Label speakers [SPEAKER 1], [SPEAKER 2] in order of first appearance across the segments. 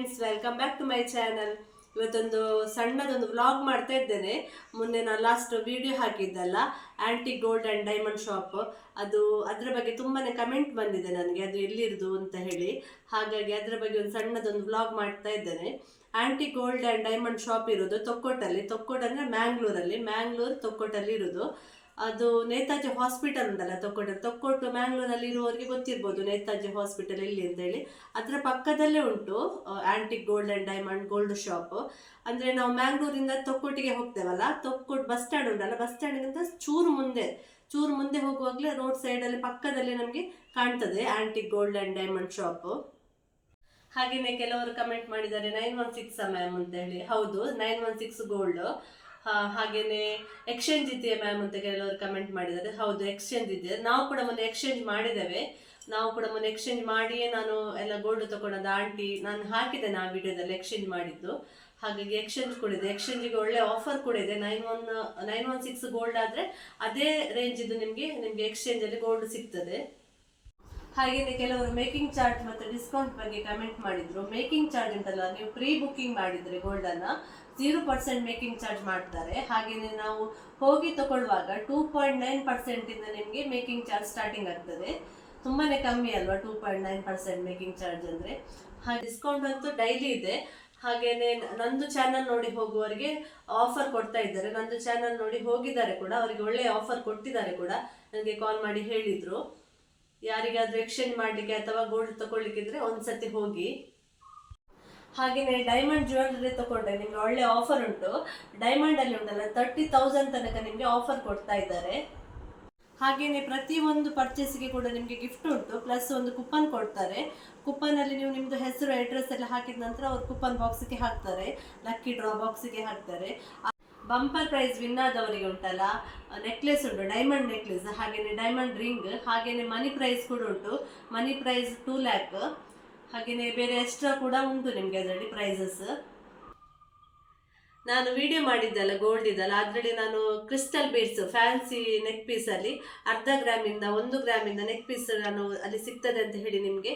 [SPEAKER 1] Friends, welcome back to my channel. ಇವತ್ತೊಂದು ಸಣ್ಣದೊಂದು vlog ಮಾಡ್ತಾ ಇದ್ದೇನೆ. ಮೊನ್ನೆ ನಾನು ಲಾಸ್ಟ್ ವಿಡಿಯೋ ಹಾಕಿದ್ದಲ್ಲ, aunty gold and diamond shop, ಅದರ ಬಗ್ಗೆ ತುಂಬಾ ಕಮೆಂಟ್ ಬಂದಿದೆ ನನಗೆ, ಅದು ಎಲ್ಲಿರೋದು ಅಂತ ಹೇಳಿ. ಹಾಗಾಗಿ ಅದರ ಬಗ್ಗೆ ಒಂದು ಸಣ್ಣದೊಂದು ವ್ಲಾಗ್ ಮಾಡ್ತಾ ಇದ್ದೇನೆ. Aunty gold and diamond shop ಇರೋದು ತೊಕ್ಕೋಟ್ ಅಂದರೆ ಮ್ಯಾಂಗ್ಳೂರು ತೊಕ್ಕೋಟಲ್ಲಿ ಇರೋದು. ಅದು ನೇತಾಜಿ ಹಾಸ್ಪಿಟಲ್ ಉಂಟಲ್ಲ ತೊಕ್ಕೋಟು ಮ್ಯಾಂಗ್ಳೂರಲ್ಲಿ ಇರುವವರಿಗೆ ಗೊತ್ತಿರ್ಬೋದು ನೇತಾಜಿ ಹಾಸ್ಪಿಟಲ್ ಎಲ್ಲಿ ಅಂತ ಹೇಳಿ. ಅದರ ಪಕ್ಕದಲ್ಲೇ ಉಂಟು antique gold and diamond gold shop. ಅಂದರೆ ನಾವು ಮ್ಯಾಂಗ್ಳೂರಿಂದ ತೊಕ್ಕೋಟಿಗೆ ಹೋಗ್ತೇವಲ್ಲ, ತೊಕ್ಕೋಟ್ ಬಸ್ ಸ್ಟ್ಯಾಂಡ್ ಉಂಟಲ್ಲ, ಬಸ್ ಸ್ಟ್ಯಾಂಡ್ಗಿಂತ ಚೂರು ಮುಂದೆ ಹೋಗುವಾಗಲೇ ರೋಡ್ ಸೈಡಲ್ಲಿ ಪಕ್ಕದಲ್ಲಿ ನಮಗೆ ಕಾಣ್ತದೆ antique gold and diamond shop. ಹಾಗೆಯೇ ಕೆಲವರು ಕಮೆಂಟ್ ಮಾಡಿದ್ದಾರೆ 916 ಮ್ಯಾಮ್ ಅಂತ ಹೇಳಿ. ಹೌದು, 916 ಗೋಲ್ಡ್. ಹಾಗೇನೆ ಎಕ್ಸ್ಚೇಂಜ್ ಇದೆಯಾ ಮ್ಯಾಮ್ ಅಂತ ಕೆಲವರು ಕಮೆಂಟ್ ಮಾಡಿದ್ದಾರೆ. ಹೌದು, ಎಕ್ಸ್ಚೇಂಜ್ ಇದೆ. ನಾವು ಕೂಡ ಮೊನ್ನೆ ಎಕ್ಸ್ಚೇಂಜ್ ಮಾಡಿದ್ದೇವೆ. ಎಕ್ಸ್ಚೇಂಜ್ ಮಾಡಿಯೇ ನಾನು ಎಲ್ಲ ಗೋಲ್ಡ್ ತಗೊಂಡದ್ದು. ಆಂಟಿ ನಾನು ಹಾಕಿದ್ದೇನೆ ಆ ವಿಡಿಯೋದಲ್ಲಿ ಎಕ್ಸ್ಚೇಂಜ್ ಮಾಡಿದ್ದು. ಹಾಗಾಗಿ ಎಕ್ಸ್ಚೇಂಜ್ ಕೂಡ ಇದೆ. ಎಕ್ಸ್ಚೇಂಜಿಗೆ ಒಳ್ಳೆ ಆಫರ್ ಕೂಡ ಇದೆ. 916 ಗೋಲ್ಡ್ ಆದರೆ ಅದೇ ರೇಂಜ್ ಇದು ನಿಮಗೆ ಎಕ್ಸ್ಚೇಂಜಲ್ಲಿ ಗೋಲ್ಡ್ ಸಿಗ್ತದೆ. ಹಾಗೆಯೇ ಕೆಲವರು ಮೇಕಿಂಗ್ ಚಾರ್ಜ್ ಮತ್ತು ಡಿಸ್ಕೌಂಟ್ ಬಗ್ಗೆ ಕಮೆಂಟ್ ಮಾಡಿದ್ರು. ಮೇಕಿಂಗ್ ಚಾರ್ಜ್ ಉಂಟಲ್ಲ, ನೀವು ಪ್ರೀ ಬುಕ್ಕಿಂಗ್ ಮಾಡಿದರೆ ಗೋಲ್ಡನ್ನು 0% ಮೇಕಿಂಗ್ ಚಾರ್ಜ್ ಮಾಡ್ತಾರೆ. ಹಾಗೆಯೇ ನಾವು ಹೋಗಿ ತಗೊಳ್ಳುವಾಗ 2.9% ಇಂದ ನಿಮಗೆ ಮೇಕಿಂಗ್ ಚಾರ್ಜ್ ಸ್ಟಾರ್ಟಿಂಗ್ ಆಗ್ತದೆ. ತುಂಬಾ ಕಮ್ಮಿ ಅಲ್ವಾ 2.9% ಮೇಕಿಂಗ್ ಚಾರ್ಜ್ ಅಂದರೆ. ಹಾಗೆ ಡಿಸ್ಕೌಂಟ್ ಅಂತೂ ಡೈಲಿ ಇದೆ. ಹಾಗೆಯೇ ನಂದು ಚಾನಲ್ ನೋಡಿ ಹೋಗುವವರಿಗೆ ಆಫರ್ ಕೊಡ್ತಾ ಇದ್ದಾರೆ. ನಂದು ಚಾನಲ್ ನೋಡಿ ಹೋಗಿದ್ದಾರೆ ಕೂಡ, ಅವರಿಗೆ ಒಳ್ಳೆಯ ಆಫರ್ ಕೊಟ್ಟಿದ್ದಾರೆ ಕೂಡ. ನನಗೆ ಕಾಲ್ ಮಾಡಿ ಹೇಳಿದರು, ಯಾರಿಗಾದ್ರೂ ಎಕ್ಸ್ಚೇಂಜ್ ಮಾಡಲಿಕ್ಕೆ ಅಥವಾ ಗೋಲ್ಡ್ ತಗೊಳ್ಳಿಕ್ಕಿದ್ರೆ ಒಂದ್ಸತಿ ಹೋಗಿ. ಹಾಗೆಯೇ ಡೈಮಂಡ್ ಜ್ಯುವೆಲ್ಲರಿ ತಗೊಂಡ್ರೆ ನಿಮಗೆ ಒಳ್ಳೆ ಆಫರ್ ಉಂಟು. ಡೈಮಂಡಲ್ಲಿ ಉಂಟಲ್ಲ 30,000 ತನಕ ನಿಮಗೆ ಆಫರ್ ಕೊಡ್ತಾ ಇದ್ದಾರೆ. ಹಾಗೆಯೇ ಪ್ರತಿಯೊಂದು ಪರ್ಚೇಸ್ಗೆ ಕೂಡ ನಿಮಗೆ ಗಿಫ್ಟ್ ಉಂಟು, ಪ್ಲಸ್ ಒಂದು ಕೂಪನ್ ಕೊಡ್ತಾರೆ. ಕೂಪನಲ್ಲಿ ನೀವು ನಿಮ್ಮದು ಹೆಸರು ಅಡ್ರೆಸ್ ಎಲ್ಲ ಹಾಕಿದ ನಂತರ ಅವ್ರು ಕೂಪನ್ ಬಾಕ್ಸಿಗೆ ಹಾಕ್ತಾರೆ, ಲಕ್ಕಿ ಡ್ರಾ ಬಾಕ್ಸಿಗೆ ಹಾಕ್ತಾರೆ. ಬಂಪರ್ ಪ್ರೈಸ್ ವಿನ್ ಆದವರಿಗೆ ಉಂಟಲ್ಲ ನೆಕ್ಲೆಸ್ ಉಂಟು, ಡೈಮಂಡ್ ನೆಕ್ಲೆಸ್, ಹಾಗೆಯೇ ಡೈಮಂಡ್ ರಿಂಗ್, ಹಾಗೆಯೇ ಮನಿ ಪ್ರೈಸ್ ಕೂಡ ಉಂಟು. ಮನಿ ಪ್ರೈಸ್ 2 lakh. ಹಾಗೆಯೇ ಬೇರೆ ಎಕ್ಸ್ಟ್ರಾ ಕೂಡ ಉಂಟು ನಿಮಗೆ ಅದರಲ್ಲಿ ಪ್ರೈಸಸ್. ನಾನು ವಿಡಿಯೋ ಮಾಡಿದ್ದಲ್ಲ ಗೋಲ್ಡ್ ಇದಲ್ಲ, ಅದರಲ್ಲಿ ನಾನು ಕ್ರಿಸ್ಟಲ್ ಬೀಡ್ಸ್ ಫ್ಯಾನ್ಸಿ ನೆಕ್ ಪೀಸಲ್ಲಿ 1/2 ಗ್ರಾಮಿಂದ 1 ಗ್ರಾಮಿಂದ ನೆಕ್ ಪೀಸ್ ನಾನು ಅಲ್ಲಿ ಸಿಗ್ತದೆ ಅಂತ ಹೇಳಿ ನಿಮಗೆ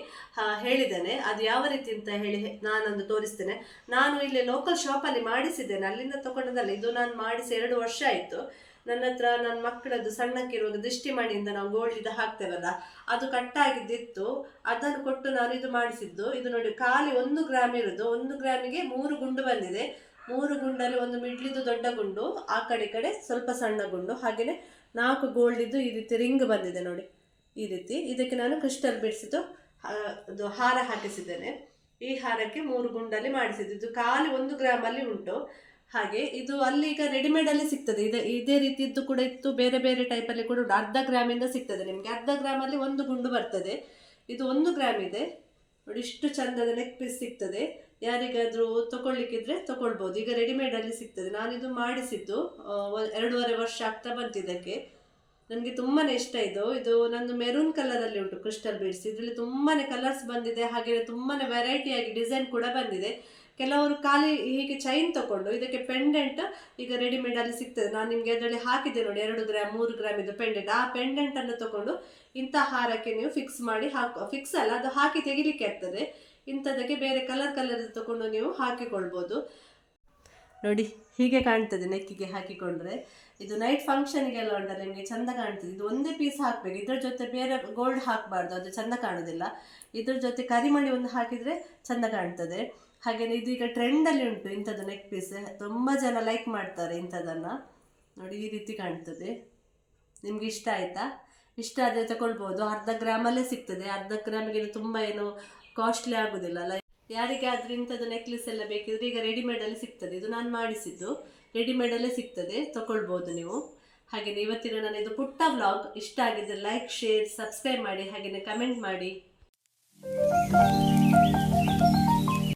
[SPEAKER 1] ಹೇಳಿದ್ದೇನೆ. ಅದು ಯಾವ ರೀತಿ ಅಂತ ಹೇಳಿ ನಾನೊಂದು ತೋರಿಸ್ತೇನೆ. ನಾನು ಇಲ್ಲಿ ಲೋಕಲ್ ಶಾಪಲ್ಲಿ ಮಾಡಿಸಿದ್ದೇನೆ, ಅಲ್ಲಿಂದ ತಗೊಂಡದಲ್ಲ. ಇದು ನಾನು ಮಾಡಿಸಿ 2 ವರ್ಷ ಆಯಿತು. ನನ್ನ ಹತ್ರ ನನ್ನ ಮಕ್ಕಳದ್ದು ಸಣ್ಣಕ್ಕಿರುವಾಗ ದೃಷ್ಟಿಮಣಿಯಿಂದ ನಾವು ಗೋಲ್ಡ್ ಇದು ಹಾಕ್ತೇವಲ್ಲ, ಅದು ಕಟ್ಟಾಗಿದ್ದಿತ್ತು. ಅದನ್ನು ಕೊಟ್ಟು ನಾನು ಇದು ಮಾಡಿಸಿದ್ದು. ಇದು ನೋಡಿ, ಖಾಲಿ 1 ಗ್ರಾಮ್ ಇರೋದು. 1 ಗ್ರಾಮಿಗೆ 3 ಗುಂಡು ಬಂದಿದೆ. 3 ಗುಂಡಲ್ಲಿ ಒಂದು ಮಿಡ್ಲಿದ್ದು ದೊಡ್ಡ ಗುಂಡು, ಆ ಕಡೆ ಸ್ವಲ್ಪ ಸಣ್ಣ ಗುಂಡು, ಹಾಗೆಯೇ 4 ಗೋಲ್ಡಿದ್ದು ಈ ರೀತಿ ರಿಂಗ್ ಬಂದಿದೆ ನೋಡಿ, ಈ ರೀತಿ. ಇದಕ್ಕೆ ನಾನು ಕ್ರಿಸ್ಟಲ್ ಬಿಡಿಸಿದ್ದು ಅದು ಹಾರ ಹಾಕಿಸಿದ್ದೇನೆ. ಈ ಹಾರಕ್ಕೆ 3 ಗುಂಡಲ್ಲಿ ಮಾಡಿಸಿದ್ದು. ಇದು ಖಾಲಿ 1 ಗ್ರಾಮಲ್ಲಿ ಉಂಟು. ಹಾಗೆ ಇದು ಅಲ್ಲಿ ಈಗ ರೆಡಿಮೇಡಲ್ಲಿ ಸಿಗ್ತದೆ. ಇದೇ ರೀತಿದ್ದು ಕೂಡ ಇತ್ತು, ಬೇರೆ ಬೇರೆ ಟೈಪಲ್ಲಿ ಕೂಡ ಉಂಟು. 1/2 ಗ್ರಾಮಿಂದ ಸಿಗ್ತದೆ ನಿಮಗೆ. 1/2 ಗ್ರಾಮಲ್ಲಿ 1 ಗುಂಡು ಬರ್ತದೆ. ಇದು 1 ಗ್ರಾಮ್ ಇದೆ ನೋಡಿ, ಇಷ್ಟು ಚಂದದ ನೆಕ್ ಪೀಸ್ ಸಿಗ್ತದೆ. ಯಾರಿಗಾದರೂ ತಗೊಳ್ಳಿಕ್ಕಿದ್ರೆ ತಗೊಳ್ಬೋದು, ಈಗ ರೆಡಿಮೇಡಲ್ಲಿ ಸಿಗ್ತದೆ. ನಾನಿದು ಮಾಡಿಸಿದ್ದು 2.5 ವರ್ಷ ಆಗ್ತಾ ಬಂತು ಇದಕ್ಕೆ. ನನಗೆ ತುಂಬಾ ಇಷ್ಟ ಇದು ನಂದು ಮೆರೂನ್ ಕಲರಲ್ಲಿ ಉಂಟು ಕ್ರಿಸ್ಟಲ್ ಬೀಡ್ಸ್. ಇದರಲ್ಲಿ ತುಂಬಾ ಕಲರ್ಸ್ ಬಂದಿದೆ, ಹಾಗೆಯೇ ತುಂಬಾ ವೆರೈಟಿಯಾಗಿ ಡಿಸೈನ್ ಕೂಡ ಬಂದಿದೆ. ಕೆಲವರು ಖಾಲಿ ಹೀಗೆ ಚೈನ್ ತಗೊಂಡು ಇದಕ್ಕೆ ಪೆಂಡೆಂಟ್ ಈಗ ರೆಡಿಮೇಡಲ್ಲಿ ಸಿಗ್ತದೆ. ನಾನು ನಿಮಗೆ ಅದರಲ್ಲಿ ಹಾಕಿದ್ದೆ ನೋಡಿ, 2 ಗ್ರಾಮ್ 3 ಗ್ರಾಮ್ ಇದು ಪೆಂಡೆಂಟ್. ಆ ಪೆಂಡೆಂಟನ್ನು ತಗೊಂಡು ಇಂಥ ಹಾರಕ್ಕೆ ನೀವು ಫಿಕ್ಸ್ ಮಾಡಿ ಫಿಕ್ಸ್ ಅಲ್ಲ, ಅದು ಹಾಕಿ ತೆಗಿಲಿಕ್ಕೆ ಆಗ್ತದೆ. ಇಂಥದಕ್ಕೆ ಬೇರೆ ಕಲರ್ ತಗೊಂಡು ನೀವು ಹಾಕಿಕೊಳ್ಬೋದು ನೋಡಿ. ಹೀಗೆ ಕಾಣ್ತದೆ ನೆಕ್ಕಿಗೆ ಹಾಕಿಕೊಂಡ್ರೆ. ಇದು ನೈಟ್ ಫಂಕ್ಷನ್ಗೆಲ್ಲ ಉಂಟಲ್ಲ ನಿಮಗೆ ಚಂದ ಕಾಣ್ತದೆ. ಇದು ಒಂದೇ ಪೀಸ್ ಹಾಕಬೇಕು, ಇದ್ರ ಜೊತೆ ಬೇರೆ ಗೋಲ್ಡ್ ಹಾಕಬಾರ್ದು, ಅದು ಚಂದ ಕಾಣೋದಿಲ್ಲ. ಇದ್ರ ಜೊತೆ ಕರಿಮಣಿ ಒಂದು ಹಾಕಿದರೆ ಚಂದ ಕಾಣ್ತದೆ. ಹಾಗೆಯೇ ಇದು ಈಗ ಟ್ರೆಂಡಲ್ಲಿ ಉಂಟು ಇಂಥದ್ದು ನೆಕ್ ಪೀಸ್. ತುಂಬ ಜನ ಲೈಕ್ ಮಾಡ್ತಾರೆ ಇಂಥದ್ದನ್ನು ನೋಡಿ. ಈ ರೀತಿ ಕಾಣ್ತದೆ. ನಿಮ್ಗೆ ಇಷ್ಟ ಆಯಿತಾ? ಇಷ್ಟ ಆದರೆ ತಗೊಳ್ಬೋದು. 1/2 ಗ್ರಾಮಲ್ಲೇ ಸಿಗ್ತದೆ. 1/2 ಗ್ರಾಮಿಗೆ ತುಂಬ ಏನು ಕಾಸ್ಟ್ಲಿ ಆಗೋದಿಲ್ಲ. ಯಾರಿಗಾದ್ರೂ ಇಂಥದ್ದು ನೆಕ್ಲೆಸ್ ಎಲ್ಲ ಬೇಕಿದ್ರೆ ಈಗ ರೆಡಿಮೇಡಲ್ಲಿ ಸಿಗ್ತದೆ. ಇದು ನಾನು ಮಾಡಿಸಿದ್ದು ರೆಡಿಮೇಡಲ್ಲೇ ಸಿಗ್ತದೆ, ತಗೊಳ್ಬೋದು ನೀವು. ಹಾಗೆಯೇ ಇವತ್ತಿನ ನಾನು ಇದು ಪುಟ್ಟ ವ್ಲಾಗ್ ಇಷ್ಟ ಆಗಿದ್ದರೆ ಲೈಕ್, ಶೇರ್, ಸಬ್ಸ್ಕ್ರೈಬ್ ಮಾಡಿ, ಹಾಗೆಯೇ ಕಮೆಂಟ್ ಮಾಡಿ.